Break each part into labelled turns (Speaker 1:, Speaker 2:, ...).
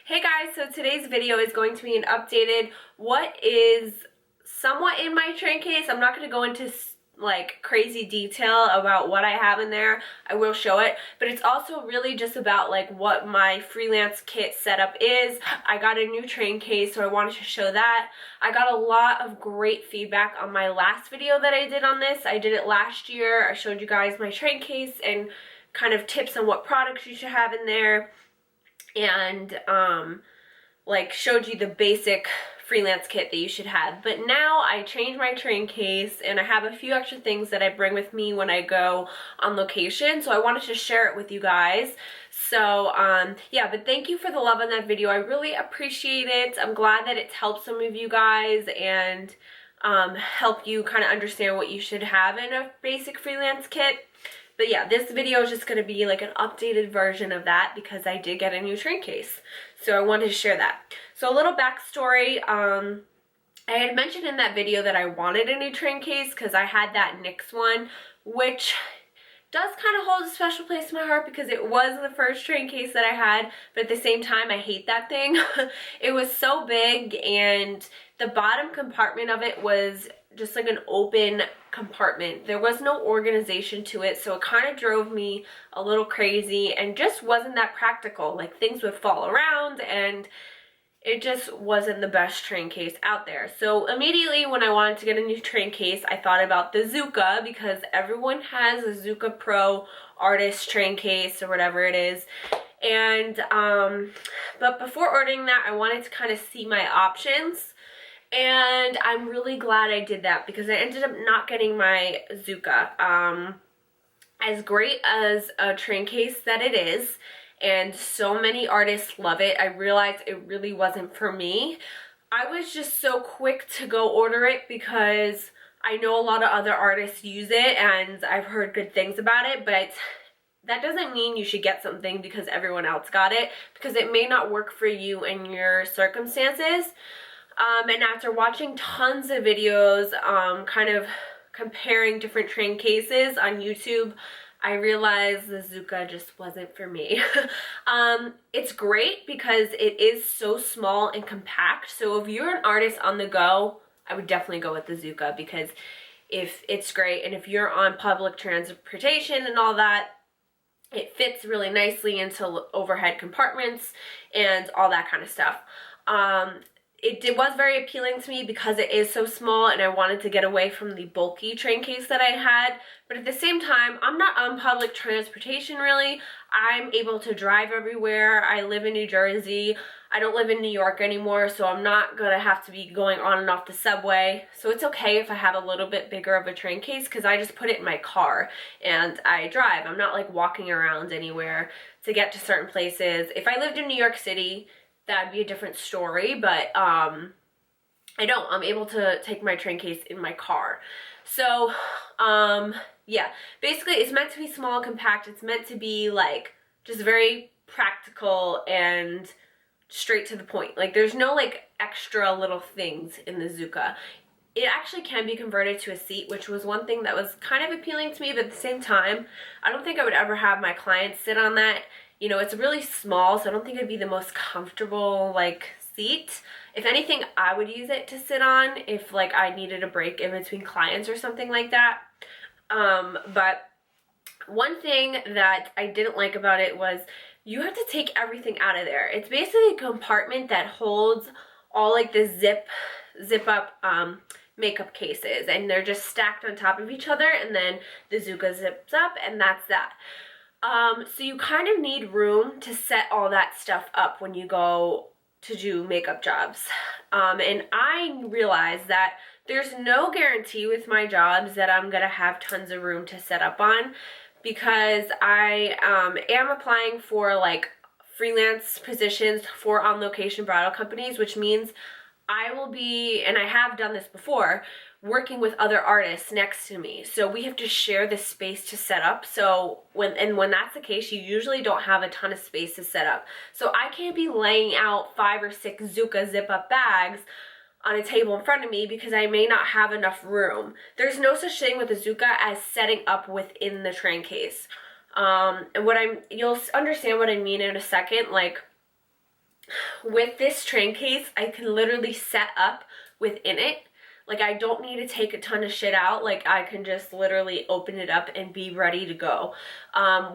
Speaker 1: Hey guys, so today's video is going to be an updated what is somewhat in my train case. I'm not going to go into like crazy detail about what I have in there. I will show it, but it's also really just about like what my freelance kit setup is. I got a new train case, so I wanted to show that. I got a lot of great feedback on my last video that I did on this. I did it last year. I showed you guys my train case and kind of tips on what products you should have in there, and like showed you the basic freelance kit that you should have. But now I changed my train case and I have a few extra things that I bring with me when I go on location, so I wanted to share it with you guys. So yeah, but thank you for the love on that video. I really appreciate it. I'm glad that it's helped some of you guys and help you kind of understand what you should have in a basic freelance kit. But yeah, this video is just going to be like an updated version of that because I did get a new train case. So I wanted to share that. So a little backstory. I had mentioned in that video that I wanted a new train case because I had that NYX one, which does kind of hold a special place in my heart because it was the first train case that I had, but at the same time I hate that thing. It was so big and the bottom compartment of it was just like an open compartment. There was no organization to it, so it kind of drove me a little crazy and just wasn't that practical. Like things would fall around and it just wasn't the best train case out there. So immediately when I wanted to get a new train case, I thought about the Zuca because everyone has a Zuca Pro artist train case or whatever it is. And but before ordering that, I wanted to kind of see my options. And I'm really glad I did that because I ended up not getting my Zuca. As great as a train case that it is, and so many artists love it, I realized it really wasn't for me. I was just so quick to go order it because I know a lot of other artists use it and I've heard good things about it, but that doesn't mean you should get something because everyone else got it, because it may not work for you and your circumstances. And after watching tons of videos, kind of comparing different train cases on YouTube, I realized the Zuca just wasn't for me. It's great because it is so small and compact. So if you're an artist on the go, I would definitely go with the Zuca because if it's great, and if you're on public transportation and all that, it fits really nicely into overhead compartments and all that kind of stuff. It was very appealing to me because it is so small and I wanted to get away from the bulky train case that I had. But at the same time, I'm not on public transportation really. I'm able to drive everywhere. I live in New Jersey. I don't live in New York anymore, so I'm not going to have to be going on and off the subway. So it's okay if I have a little bit bigger of a train case because I just put it in my car and I drive. I'm not like walking around anywhere to get to certain places. If I lived in New York City, that'd be a different story, but I don't. I'm able to take my train case in my car. So yeah, basically it's meant to be small and compact. It's meant to be like just very practical and straight to the point. Like there's no like extra little things in the Zuca. It actually can be converted to a seat, which was one thing that was kind of appealing to me, but at the same time, I don't think I would ever have my clients sit on that. You know, it's really small, so I don't think it'd be the most comfortable, like, seat. If anything, I would use it to sit on if, like, I needed a break in between clients or something like that. But one thing that I didn't like about it was you have to take everything out of there. It's basically a compartment that holds all, like, the zip-up makeup cases, and they're just stacked on top of each other, and then the Zuca zips up, and that's that. So you kind of need room to set all that stuff up when you go to do makeup jobs. And I realized that there's no guarantee with my jobs that I'm gonna have tons of room to set up on because I am applying for like freelance positions for on location bridal companies, which means I will be, and I have done this before, working with other artists next to me. So we have to share the space to set up. So when that's the case, you usually don't have a ton of space to set up. So I can't be laying out 5 or 6 Zuca zip-up bags on a table in front of me because I may not have enough room. There's no such thing with a Zuca as setting up within the train case. And you'll understand what I mean in a second. Like, with this train case, I can literally set up within it. Like, I don't need to take a ton of shit out. Like, I can just literally open it up and be ready to go,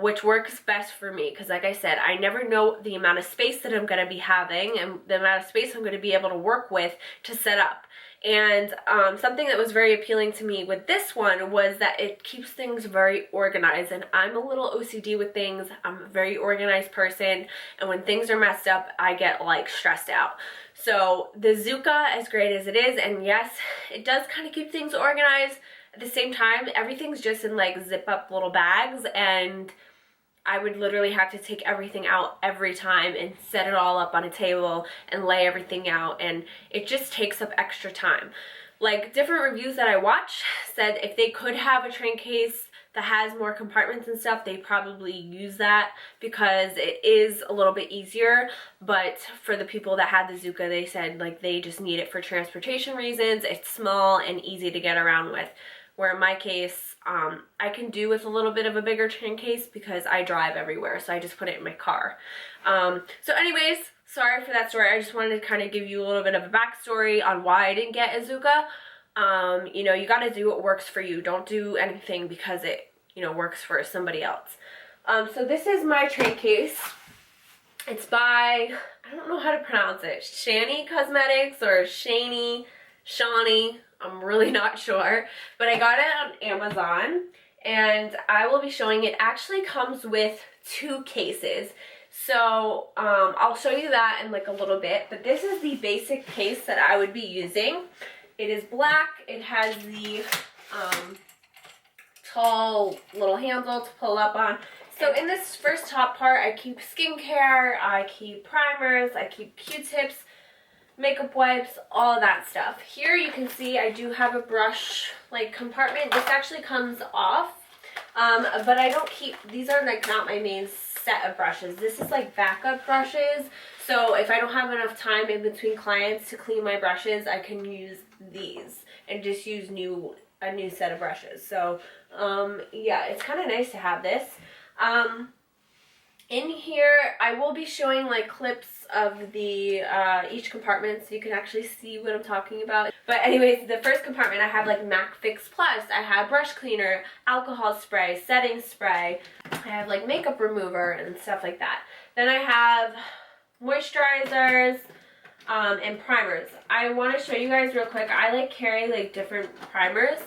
Speaker 1: which works best for me because, like I said, I never know the amount of space that I'm going to be having and the amount of space I'm going to be able to work with to set up. And something that was very appealing to me with this one was that it keeps things very organized, and I'm a little OCD with things. I'm a very organized person, and when things are messed up, I get like stressed out. So the Zuca, as great as it is, and yes, it does kind of keep things organized, at the same time, everything's just in like zip up little bags, and I would literally have to take everything out every time and set it all up on a table and lay everything out, and it just takes up extra time. Like, different reviews that I watched said if they could have a train case that has more compartments and stuff, they probably use that because it is a little bit easier. But for the people that had the Zuca, they said like they just need it for transportation reasons. It's small and easy to get around with. Where in my case, I can do with a little bit of a bigger train case because I drive everywhere, so I just put it in my car. So anyways, sorry for that story. I just wanted to kind of give you a little bit of a backstory on why I didn't get a Zuca. You know, you got to do what works for you. Don't do anything because it, you know, works for somebody else. So this is my train case. It's by, I don't know how to pronounce it, Shany Cosmetics or Shany, I'm really not sure, but I got it on Amazon, and I will be showing it. Actually comes with 2 cases, so I'll show you that in like a little bit, but this is the basic case that I would be using. It is black. It has the tall little handle to pull up on. So in this first top part, I keep skincare, I keep primers, I keep Q-tips, makeup wipes, all of that stuff. Here you can see I do have a brush like compartment. This actually comes off, but I don't keep, these are like not my main set of brushes. This is like backup brushes. So if I don't have enough time in between clients to clean my brushes, I can use these and just use a new set of brushes. So yeah, it's kind of nice to have this. In here, I will be showing like clips of the each compartment so you can actually see what I'm talking about. But anyways, the first compartment, I have like MAC Fix Plus, I have brush cleaner, alcohol spray, setting spray, I have like makeup remover and stuff like that. Then I have moisturizers and primers. I want to show you guys real quick. I like carry like different primers,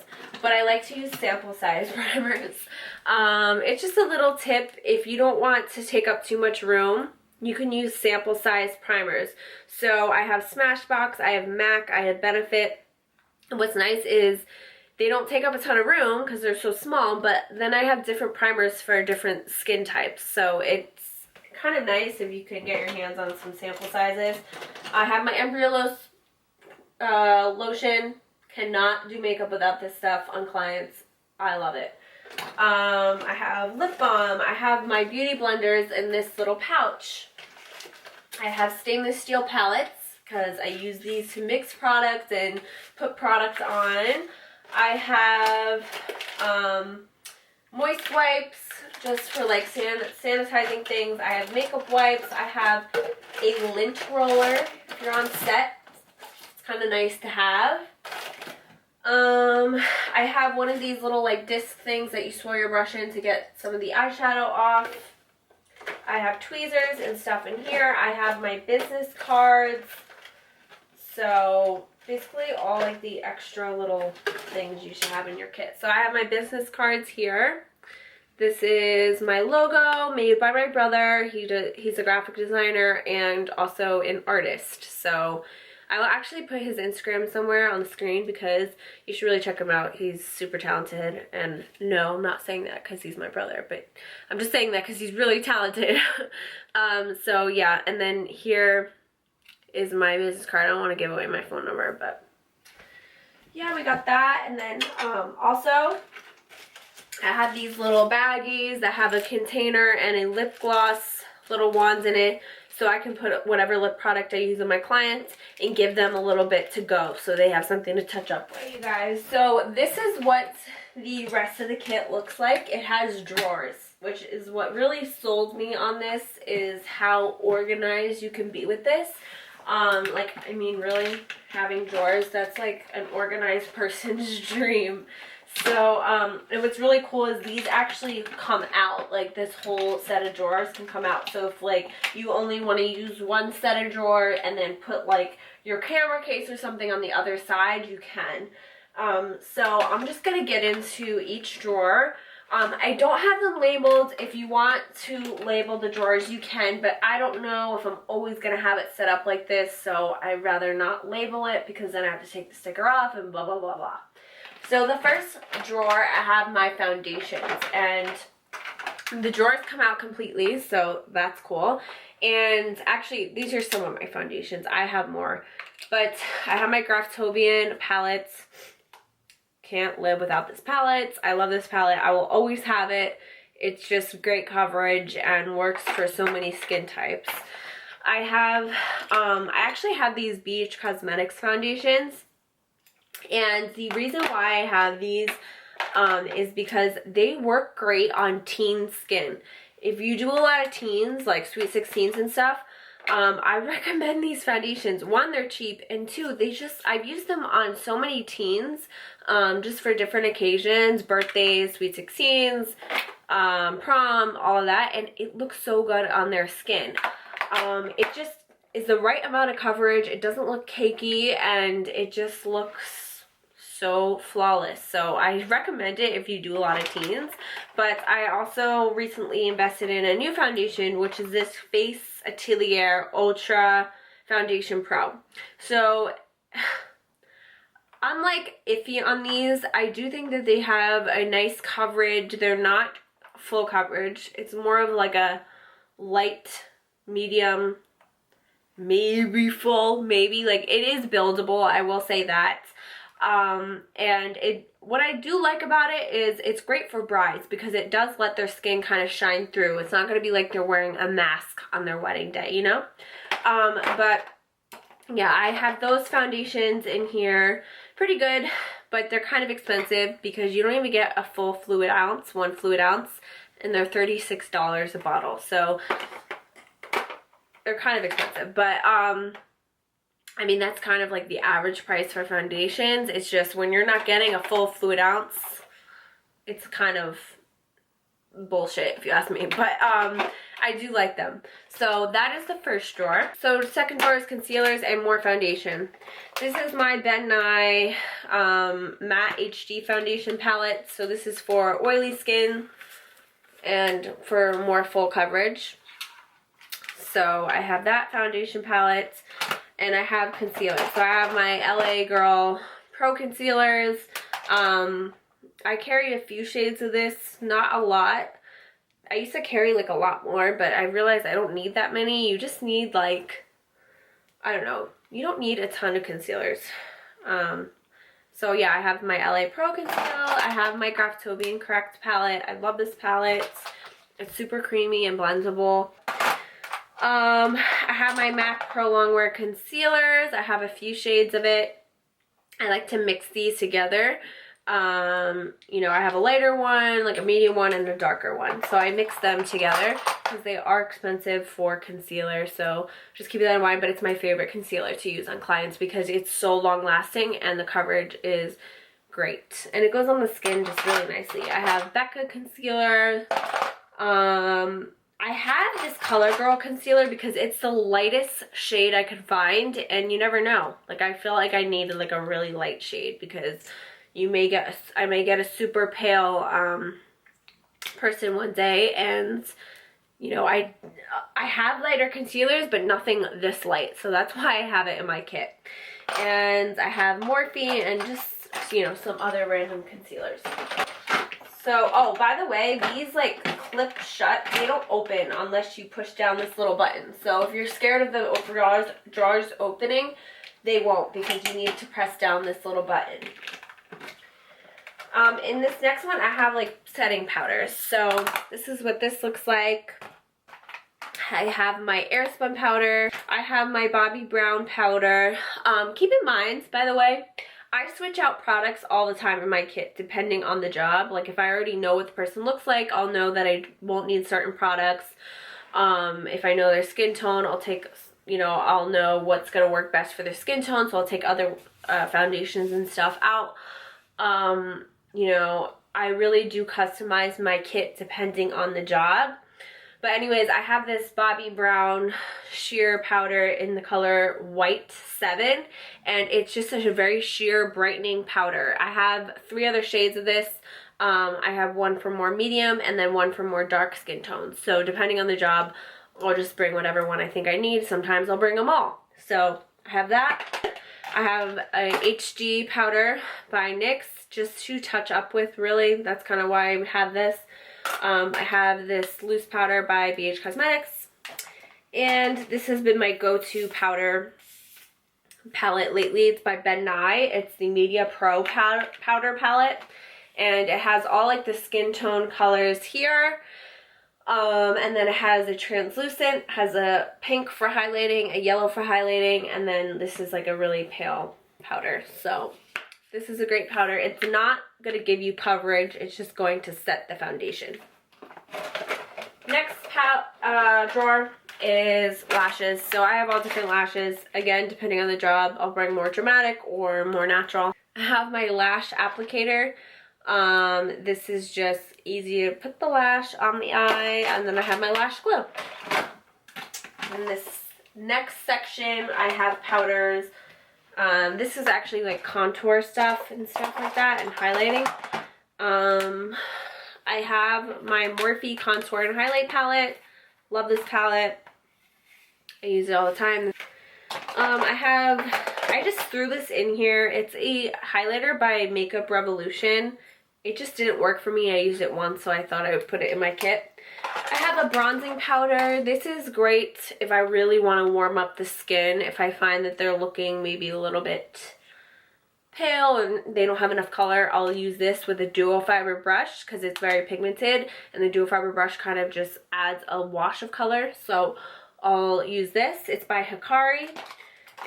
Speaker 1: but I like to use sample size primers. It's just a little tip. If you don't want to take up too much room, you can use sample size primers. So I have Smashbox, I have MAC, I have Benefit. And what's nice is they don't take up a ton of room because they're so small, but then I have different primers for different skin types. So it's kind of nice if you can get your hands on some sample sizes. I have my Embryo lotion. Cannot do makeup without this stuff on clients. I love it. I have lip balm. I have my beauty blenders in this little pouch. I have stainless steel palettes because I use these to mix products and put products on. I have moist wipes just for like sanitizing things. I have makeup wipes. I have a lint roller if you're on set. It's kind of nice to have. I have one of these little like disc things that you swirl your brush in to get some of the eyeshadow off. I have tweezers and stuff in here. I have my business cards. So basically all like the extra little things you should have in your kit. So I have my business cards here. This is my logo made by my brother. He's a graphic designer and also an artist. So I will actually put his Instagram somewhere on the screen because you should really check him out. He's super talented. And no, I'm not saying that because he's my brother, but I'm just saying that because he's really talented. So yeah, and then here is my business card. I don't want to give away my phone number, but yeah, we got that. And then also I have these little baggies that have a container and a lip gloss, little wands in it. So I can put whatever lip product I use on my clients and give them a little bit to go so they have something to touch up with. You guys, so this is what the rest of the kit looks like. It has drawers. which is what really sold me on this, is how organized you can be with this. Like, I mean, really, having drawers, that's like an organized person's dream. So, and what's really cool is these actually come out, like this whole set of drawers can come out. So if like you only want to use one set of drawer and then put like your camera case or something on the other side, you can. So I'm just going to get into each drawer. I don't have them labeled. If you want to label the drawers, you can, but I don't know if I'm always going to have it set up like this, so I'd rather not label it because then I have to take the sticker off and blah, blah, blah, blah. So the first drawer, I have my foundations, and the drawers come out completely, so that's cool. And actually, these are some of my foundations. I have more, but I have my Graftobian palettes. Can't live without this palette. I love this palette. I will always have it. It's just great coverage and works for so many skin types. I have, I actually have these Beach Cosmetics foundations. And the reason why I have these is because they work great on teen skin. If you do a lot of teens, like Sweet 16s and stuff, I recommend these foundations. One, they're cheap, and two, I've used them on so many teens, just for different occasions, birthdays, Sweet 16s, prom, all of that, and it looks so good on their skin. It just is the right amount of coverage. It doesn't look cakey, and it just looks so flawless. So I recommend it if you do a lot of teens. But I also recently invested in a new foundation, which is this Face Atelier Ultra Foundation Pro. So I'm like iffy on these. I do think that they have a nice coverage. They're not full coverage. It's more of like a light, medium, maybe full, maybe. Like, it is buildable, I will say that. And what I do like about it is it's great for brides because it does let their skin kind of shine through. It's not going to be like they're wearing a mask on their wedding day, you know? But yeah, I have those foundations in here. Pretty good, but they're kind of expensive because you don't even get a full fluid ounce, 1 fluid ounce, and they're $36 a bottle. So they're kind of expensive, but, I mean, that's kind of like the average price for foundations. It's just when you're not getting a full fluid ounce, it's kind of bullshit if you ask me. But I do like them. So that is the first drawer. So the second drawer is concealers and more foundation. This is my Ben Nye Matte HD Foundation palette. So this is for oily skin and for more full coverage. So I have that foundation palette. And I have concealer. So I have my LA Girl Pro Concealers. I carry a few shades of this, not a lot. I used to carry like a lot more, but I realized I don't need that many. You just need like, I don't know, you don't need a ton of concealers. So yeah, I have my LA Pro Conceal. I have my Graftobian Correct palette. I love this palette. It's super creamy and blendable. I have my MAC Pro Longwear concealers. I have a few shades of it. I like to mix these together. You know, I have a lighter one, like a medium one, and a darker one. So I mix them together because they are expensive for concealer. So just keep that in mind, but it's my favorite concealer to use on clients because it's so long lasting and the coverage is great. And it goes on the skin just really nicely. I have Becca concealer. I have this Color Girl concealer because it's the lightest shade I could find, and you never know. Like, I feel like I needed like a really light shade because I may get a super pale person one day, and you know, I have lighter concealers, but nothing this light, so that's why I have it in my kit. And I have Morphe and just, you know, some other random concealers. So, oh, by the way, these like clip shut. They don't open unless you push down this little button. So if you're scared of the drawers opening, they won't because you need to press down this little button. In this next one, I have like setting powders. So this is what this looks like. I have my Airspun powder. I have my Bobbi Brown powder. Keep in mind, by the way, I switch out products all the time in my kit depending on the job. Like if I already know what the person looks like, I'll know that I won't need certain products. If I know their skin tone, I'll take, you know, I'll know what's going to work best for their skin tone, so I'll take other foundations and stuff out. You know, I really do customize my kit depending on the job. But anyways, I have this Bobbi Brown sheer powder in the color White 7, and it's just such a very sheer brightening powder. I have 3 other shades of this. I have one for more medium and then one for more dark skin tones. So depending on the job, I'll just bring whatever one I think I need. Sometimes I'll bring them all. So I have that. I have a HD powder by NYX just to touch up with, really. That's kind of why I have this. I have this loose powder by BH Cosmetics, and this has been my go-to powder palette lately. It's by Ben Nye. It's the Media Pro powder palette, and it has all like the skin tone colors here, and then it has a translucent, has a pink for highlighting, a yellow for highlighting, and then this is like a really pale powder. So this is a great powder. It's not going to give you coverage. It's just going to set the foundation. Next drawer is lashes. So I have all different lashes. Again, depending on the job, I'll bring more dramatic or more natural. I have my lash applicator. This is just easy to put the lash on the eye, and then I have my lash glue. In this next section, I have powders. This is actually like contour stuff and stuff like that, and highlighting. I have my Morphe contour and highlight palette. Love this palette. I use it all the time. I just threw this in here. It's a highlighter by Makeup Revolution. It just didn't work for me. I used it once, so I thought I would put it in my kit. I have a bronzing powder. This is great if I really want to warm up the skin. If I find that they're looking maybe a little bit pale and they don't have enough color, I'll use this with a duo fiber brush because it's very pigmented, and the duo fiber brush kind of just adds a wash of color. So I'll use this. It's by Hikari.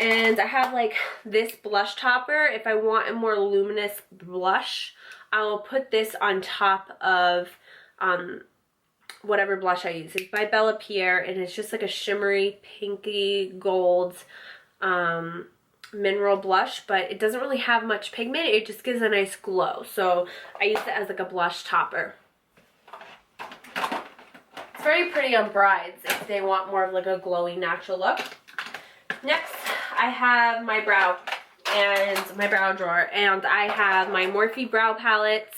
Speaker 1: And I have like this blush topper. If I want a more luminous blush, I'll put this on top of whatever blush I use. It's by Bella Pierre, and it's just like a shimmery pinky gold mineral blush, but it doesn't really have much pigment. It just gives a nice glow. So I use it as like a blush topper. It's very pretty on brides if they want more of like a glowy natural look. Next, I have my brow drawer, and I have my Morphe brow palettes.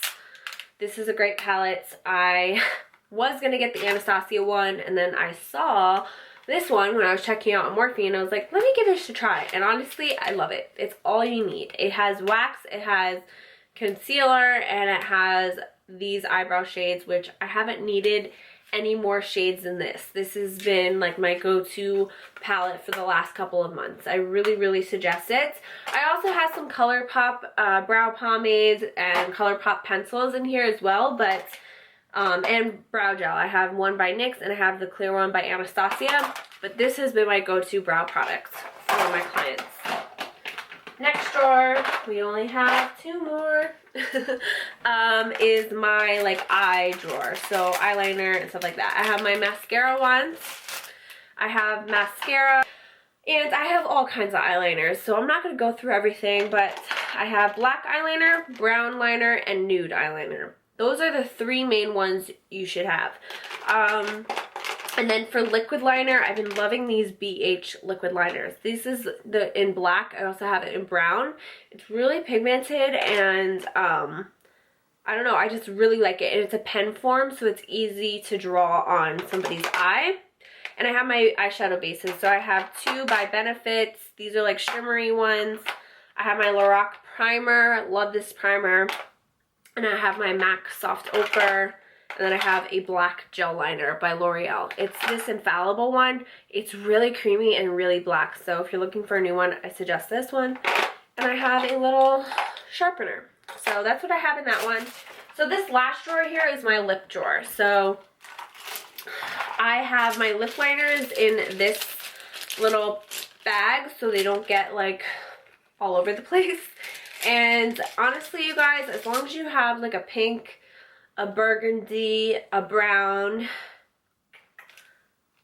Speaker 1: This is a great palette. I was gonna get the Anastasia one, and then I saw this one when I was checking out on Morphe, and I was like, let me give this a try. And honestly, I love it. It's all you need. It has wax, it has concealer, and it has these eyebrow shades, which I haven't needed any more shades than this. This has been like my go-to palette for the last couple of months. I really suggest it. I also have some ColourPop brow pomades and ColourPop pencils in here as well, but and brow gel. I have one by NYX and I have the clear one by Anastasia, but this has been my go-to brow product for my clients. Next drawer, we only have 2 more, is my like eye drawer. So eyeliner and stuff like that. I have my mascara ones. I have mascara, and I have all kinds of eyeliners. So I'm not going to go through everything, but I have black eyeliner, brown liner, and nude eyeliner. Those are the 3 main ones you should have. And then for liquid liner, I've been loving these BH liquid liners. This is in black. I also have it in brown. It's really pigmented, and I don't know, I just really like it. And it's a pen form, so it's easy to draw on somebody's eye. And I have my eyeshadow bases. So I have 2 by Benefits. These are like shimmery ones. I have my Lorac primer. Love this primer. And I have my MAC Soft Ochre. And then I have a black gel liner by L'Oreal. It's this infallible one. It's really creamy and really black. So if you're looking for a new one, I suggest this one. And I have a little sharpener. So that's what I have in that one. So this last drawer here is my lip drawer. So I have my lip liners in this little bag so they don't get like all over the place. And honestly, you guys, as long as you have like a pink, a burgundy, a brown,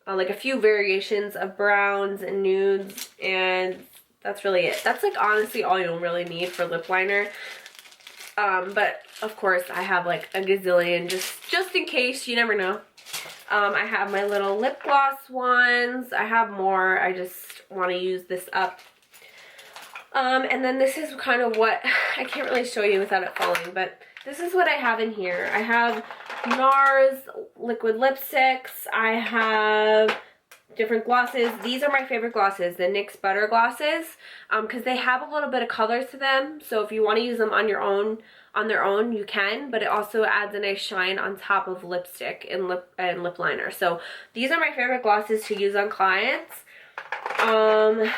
Speaker 1: like a few variations of browns and nudes, and that's really it. That's like honestly all you'll really need for lip liner. But of course I have like a gazillion just in case, you never know. I have my little lip gloss ones. I have more. I just want to use this up. And then this is kind of what, I can't really show you without it falling, but this is what I have in here. I have NARS liquid lipsticks. I have different glosses. These are my favorite glosses, the NYX Butter glosses, because they have a little bit of color to them. So if you want to use them on their own, you can, but it also adds a nice shine on top of lipstick and lip liner. So these are my favorite glosses to use on clients. I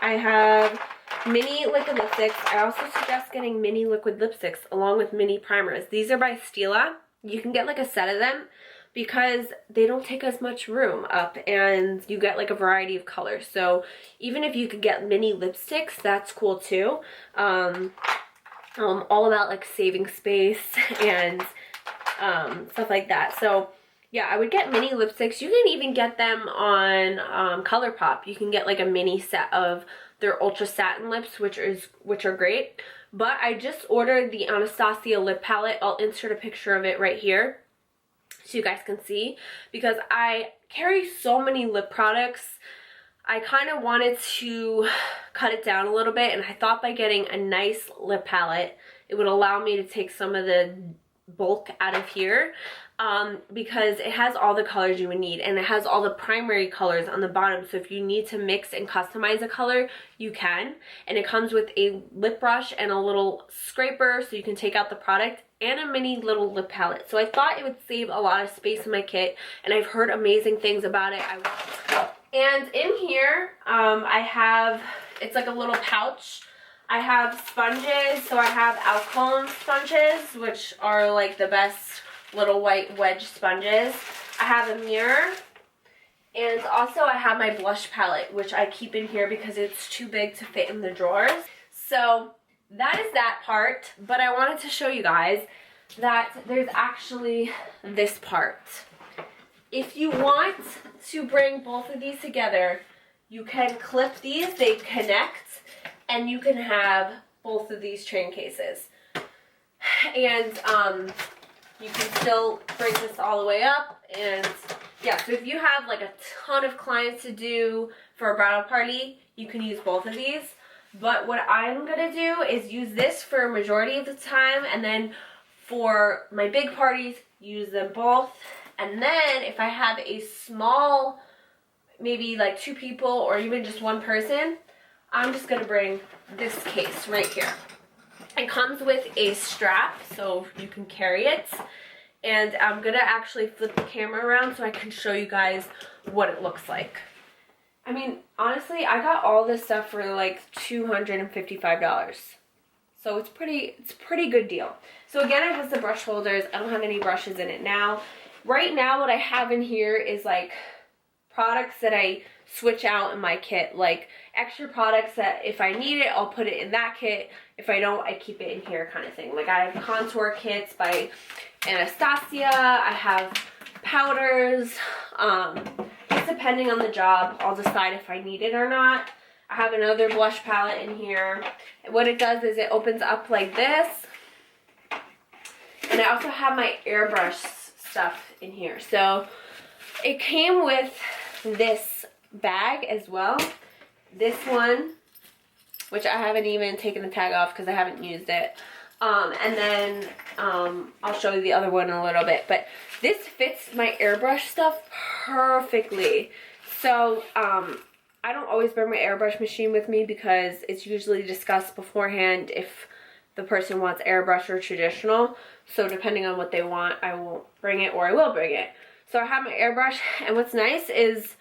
Speaker 1: have mini liquid lipsticks. I also suggest getting mini liquid lipsticks along with mini primers. These are by Stila. You can get like a set of them because they don't take as much room up, and you get like a variety of colors. So even if you could get mini lipsticks, that's cool too. All about like saving space and stuff like that. So yeah, I would get mini lipsticks. You can even get them on ColourPop. You can get like a mini set of their Ultra Satin lips, which are great. But I just ordered the Anastasia lip palette. I'll insert a picture of it right here so you guys can see, because I carry so many lip products. I kind of wanted to cut it down a little bit, and I thought by getting a nice lip palette, it would allow me to take some of the bulk out of here, because it has all the colors you would need, and it has all the primary colors on the bottom. So if you need to mix and customize a color, you can. And it comes with a lip brush and a little scraper so you can take out the product, and a mini little lip palette. So I thought it would save a lot of space in my kit, and I've heard amazing things about it. And in here, I have, it's like a little pouch. I have sponges. So I have Alcone sponges, which are like the best little white wedge sponges. I have a mirror. And also I have my blush palette, which I keep in here because it's too big to fit in the drawers. So that is that part. But I wanted to show you guys that there's actually this part. If you want to bring both of these together, you can clip these, they connect, and you can have both of these train cases. And you can still bring this all the way up. And yeah, so if you have like a ton of clients to do for a bridal party, you can use both of these. But what I'm gonna do is use this for a majority of the time, and then for my big parties, use them both. And then if I have a small, maybe like 2 people or even just 1 person, I'm just gonna bring this case right here. It comes with a strap so you can carry it. And I'm gonna actually flip the camera around so I can show you guys what it looks like. I mean, honestly, I got all this stuff for like $255. So it's pretty good deal. So again, it has the brush holders. I don't have any brushes in it now. Right now, what I have in here is like products that I switch out in my kit, like extra products that if I need it, I'll put it in that kit. If I don't, I keep it in here kind of thing. Like I have contour kits by Anastasia. I have powders. Just depending on the job, I'll decide if I need it or not. I have another blush palette in here. What it does is it opens up like this. And I also have my airbrush stuff in here. So it came with this bag as well. This one, which I haven't even taken the tag off because I haven't used it. And then I'll show you the other one in a little bit. But this fits my airbrush stuff perfectly. So I don't always bring my airbrush machine with me because it's usually discussed beforehand if the person wants airbrush or traditional. So depending on what they want, I won't bring it or I will bring it. So I have my airbrush, and what's nice is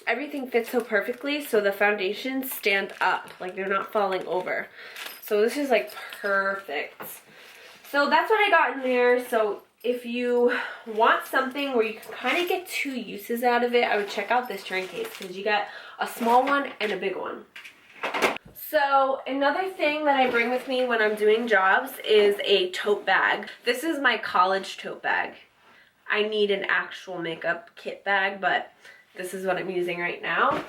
Speaker 1: everything fits so perfectly, so the foundations stand up, like they're not falling over. So this is like perfect. So that's what I got in there. So if you want something where you can kind of get 2 uses out of it, I would check out this train case because you got a small one and a big one. So another thing that I bring with me when I'm doing jobs is a tote bag. This is my college tote bag. I need an actual makeup kit bag, but this is what I'm using right now.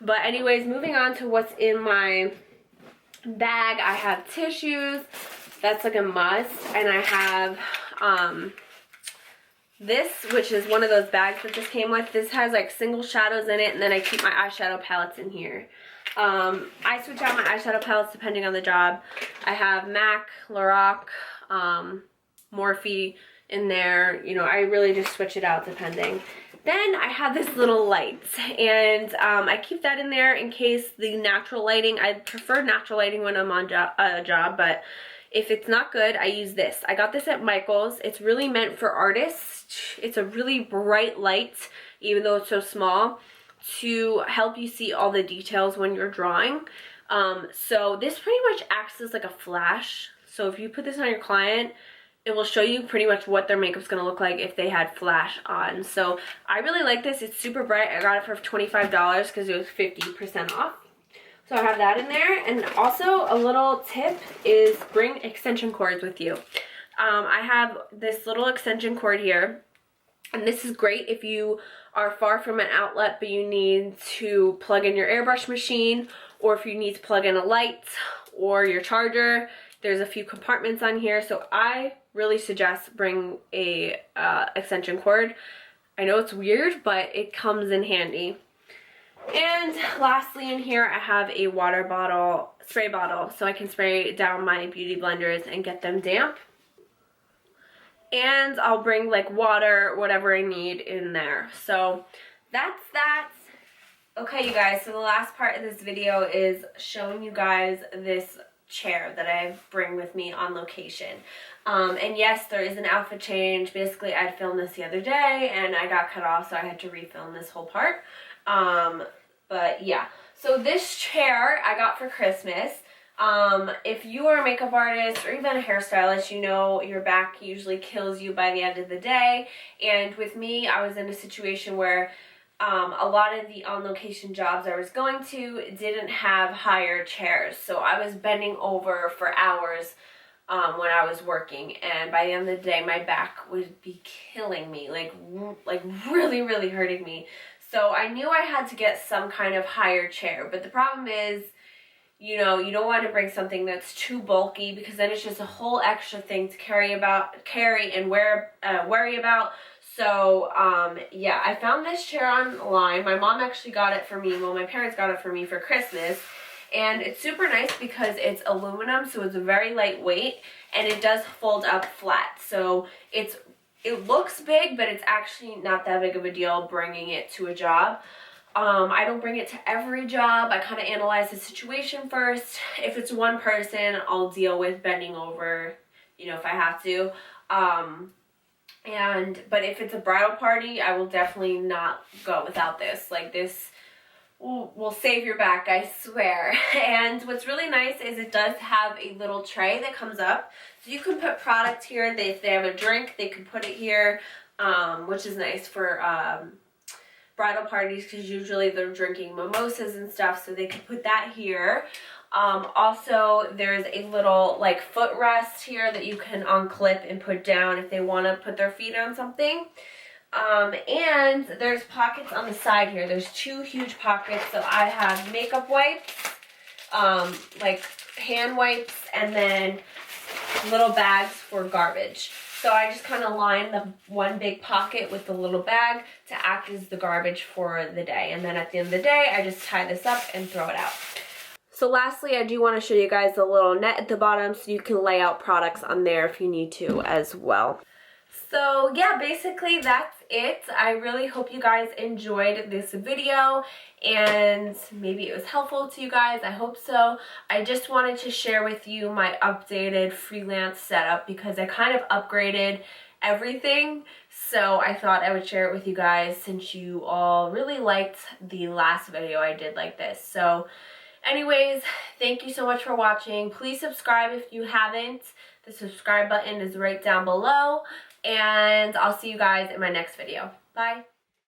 Speaker 1: But anyways, moving on to what's in my bag, I have tissues. That's like a must. And I have this, which is one of those bags that this came with. This has like single shadows in it, and then I keep my eyeshadow palettes in here. I switch out my eyeshadow palettes depending on the job. I have MAC, Lorac, Morphe in there. You know, I really just switch it out depending. Then I have this little light, and I keep that in there in case the natural lighting, I prefer natural lighting when I'm on a job, but if it's not good, I use this. I got this at Michael's. It's really meant for artists. It's a really bright light, even though it's so small, to help you see all the details when you're drawing. So this pretty much acts as like a flash. So if you put this on your client, it will show you pretty much what their makeup's gonna look like if they had flash on. So I really like this. It's super bright. I got it for $25 because it was 50% off. So I have that in there. And also a little tip is bring extension cords with you. I have this little extension cord here. And this is great if you are far from an outlet but you need to plug in your airbrush machine, or if you need to plug in a light or your charger. There's a few compartments on here, so I really suggest bring a extension cord. I know it's weird, but it comes in handy. And lastly in here I have a water bottle, spray bottle, so I can spray down my beauty blenders and get them damp. And I'll bring like water, whatever I need in there. So that's that. Okay, you guys, so the last part of this video is showing you guys this chair that I bring with me on location. And yes, there is an outfit change. Basically, I filmed this the other day and I got cut off, so I had to refilm this whole part. But yeah, so this chair I got for Christmas. If you are a makeup artist or even a hairstylist, you know your back usually kills you by the end of the day. And with me, I was in a situation where a lot of the on-location jobs I was going to didn't have higher chairs. So I was bending over for hours when I was working. And by the end of the day, my back would be killing me, like really, really hurting me. So I knew I had to get some kind of higher chair. But the problem is, you know, you don't want to bring something that's too bulky because then it's just a whole extra thing to carry and worry about. So, yeah, I found this chair online. My mom actually got it for me. Well, my parents got it for me for Christmas. And it's super nice because it's aluminum, so it's very lightweight, and it does fold up flat. So it looks big, but it's actually not that big of a deal bringing it to a job. I don't bring it to every job. I kind of analyze the situation first. If it's one person, I'll deal with bending over, you know, if I have to. But if it's a bridal party, I will definitely not go without this. Like, this will save your back, I swear. And what's really nice is it does have a little tray that comes up. So you can put product here. If they have a drink, they can put it here, which is nice for bridal parties because usually they're drinking mimosas and stuff, so they can put that here. Also, there's a little like footrest here that you can unclip and put down if they want to put their feet on something. And there's pockets on the side here. There's two huge pockets. So I have makeup wipes, like hand wipes, and then little bags for garbage. So I just kind of line the one big pocket with the little bag to act as the garbage for the day. And then at the end of the day, I just tie this up and throw it out. So lastly, I do want to show you guys the little net at the bottom so you can lay out products on there if you need to as well. So yeah, basically that's it. I really hope you guys enjoyed this video and maybe it was helpful to you guys. I hope so. I just wanted to share with you my updated freelance setup because I kind of upgraded everything. So I thought I would share it with you guys since you all really liked the last video I did like this. So anyways, thank you so much for watching. Please subscribe if you haven't. The subscribe button is right down below. And I'll see you guys in my next video. Bye.